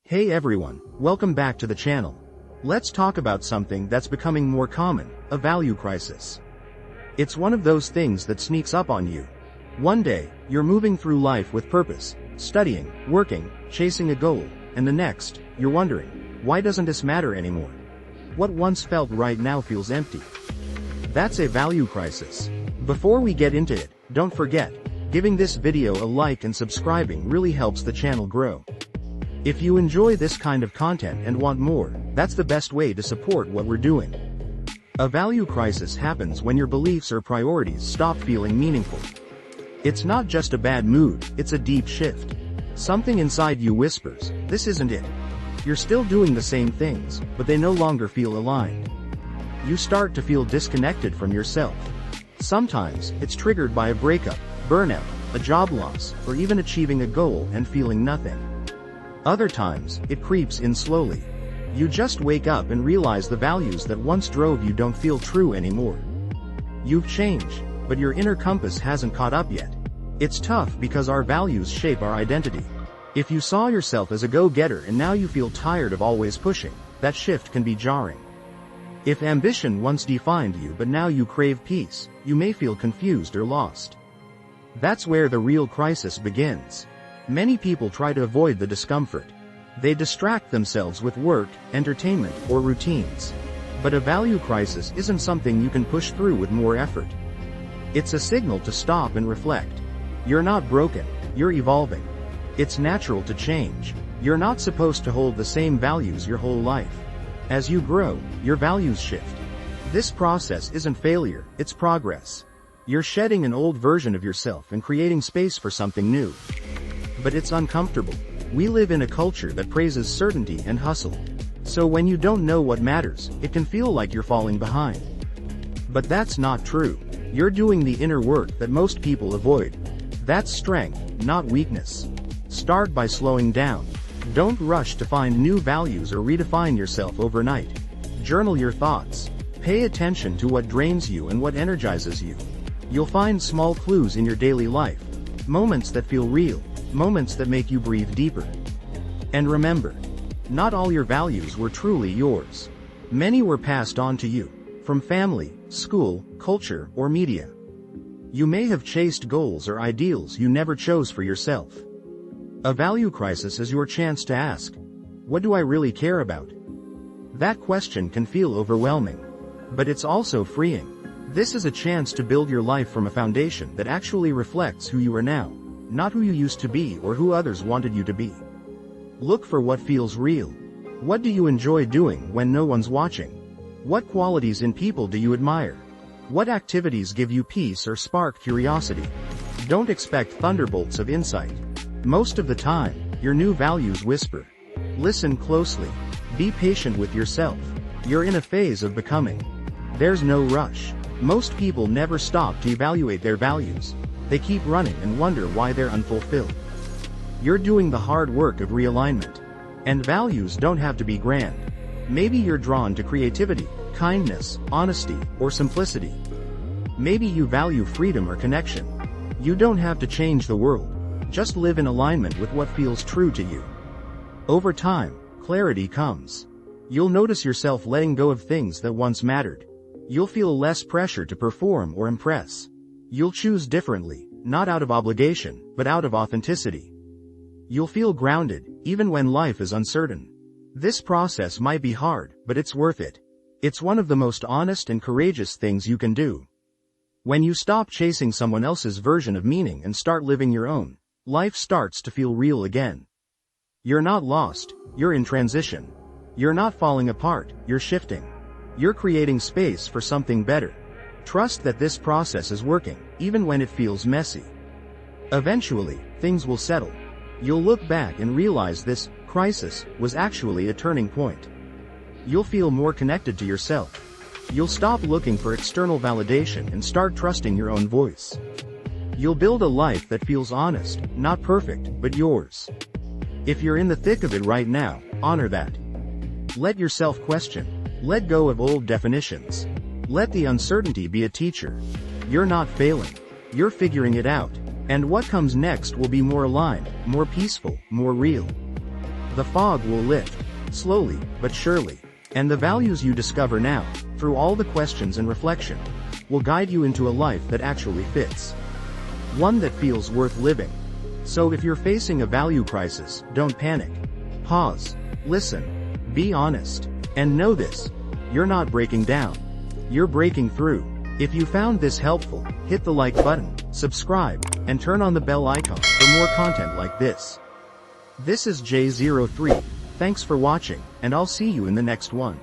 Hey everyone, welcome back to the channel. Let's talk about something that's becoming more common, a value crisis. It's one of those things that sneaks up on you. One day, you're moving through life with purpose, studying, working, chasing a goal, and the next, you're wondering, why doesn't this matter anymore? What once felt right now feels empty. That's a value crisis. Before we get into it, don't forget, giving this video a like and subscribing really helps the channel grow. If you enjoy this kind of content and want more, that's the best way to support what we're doing. A value crisis happens when your beliefs or priorities stop feeling meaningful. It's not just a bad mood, it's a deep shift. Something inside you whispers, this isn't it. You're still doing the same things, but they no longer feel aligned. You start to feel disconnected from yourself. Sometimes, it's triggered by a breakup, burnout, a job loss, or even achieving a goal and feeling nothing. Other times, it creeps in slowly. You just wake up and realize the values that once drove you don't feel true anymore. You've changed, but your inner compass hasn't caught up yet. It's tough because our values shape our identity. If you saw yourself as a go-getter and now you feel tired of always pushing, that shift can be jarring. If ambition once defined you but now you crave peace, you may feel confused or lost. That's where the real crisis begins. Many people try to avoid the discomfort. They distract themselves with work, entertainment, or routines. But a value crisis isn't something you can push through with more effort. It's a signal to stop and reflect. You're not broken, you're evolving. It's natural to change. You're not supposed to hold the same values your whole life. As you grow, your values shift. This process isn't failure, it's progress. You're shedding an old version of yourself and creating space for something new. But it's uncomfortable. We live in a culture that praises certainty and hustle. So when you don't know what matters, it can feel like you're falling behind. But that's not true. You're doing the inner work that most people avoid. That's strength, not weakness. Start by slowing down. Don't rush to find new values or redefine yourself overnight. Journal your thoughts. Pay attention to what drains you and what energizes you. You'll find small clues in your daily life. Moments that feel real. Moments that make you breathe deeper. And remember, not all your values were truly yours. Many were passed on to you, from family, school, culture, or media. You may have chased goals or ideals you never chose for yourself. A value crisis is your chance to ask, what do I really care about? That question can feel overwhelming. But it's also freeing. This is a chance to build your life from a foundation that actually reflects who you are now. Not who you used to be or who others wanted you to be. Look for what feels real. What do you enjoy doing when no one's watching? What qualities in people do you admire? What activities give you peace or spark curiosity? Don't expect thunderbolts of insight. Most of the time, your new values whisper. Listen closely. Be patient with yourself. You're in a phase of becoming. There's no rush. Most people never stop to evaluate their values. They keep running and wonder why they're unfulfilled. You're doing the hard work of realignment. And values don't have to be grand. Maybe you're drawn to creativity, kindness, honesty, or simplicity. Maybe you value freedom or connection. You don't have to change the world. Just live in alignment with what feels true to you. Over time, clarity comes. You'll notice yourself letting go of things that once mattered. You'll feel less pressure to perform or impress. You'll choose differently, not out of obligation, but out of authenticity. You'll feel grounded, even when life is uncertain. This process might be hard, but it's worth it. It's one of the most honest and courageous things you can do. When you stop chasing someone else's version of meaning and start living your own, life starts to feel real again. You're not lost, you're in transition. You're not falling apart, you're shifting. You're creating space for something better. Trust that this process is working, even when it feels messy. Eventually, things will settle. You'll look back and realize this crisis was actually a turning point. You'll feel more connected to yourself. You'll stop looking for external validation and start trusting your own voice. You'll build a life that feels honest, not perfect, but yours. If you're in the thick of it right now, honor that. Let yourself question. Let go of old definitions. Let the uncertainty be a teacher. You're not failing. You're figuring it out. And what comes next will be more aligned, more peaceful, more real. The fog will lift, slowly but surely. And the values you discover now, through all the questions and reflection, will guide you into a life that actually fits. One that feels worth living. So if you're facing a value crisis, don't panic. Pause. Listen. Be honest. And know this. You're not breaking down. You're breaking through. If you found this helpful, hit the like button, subscribe, and turn on the bell icon for more content like this. This is J03. Thanks for watching, and I'll see you in the next one.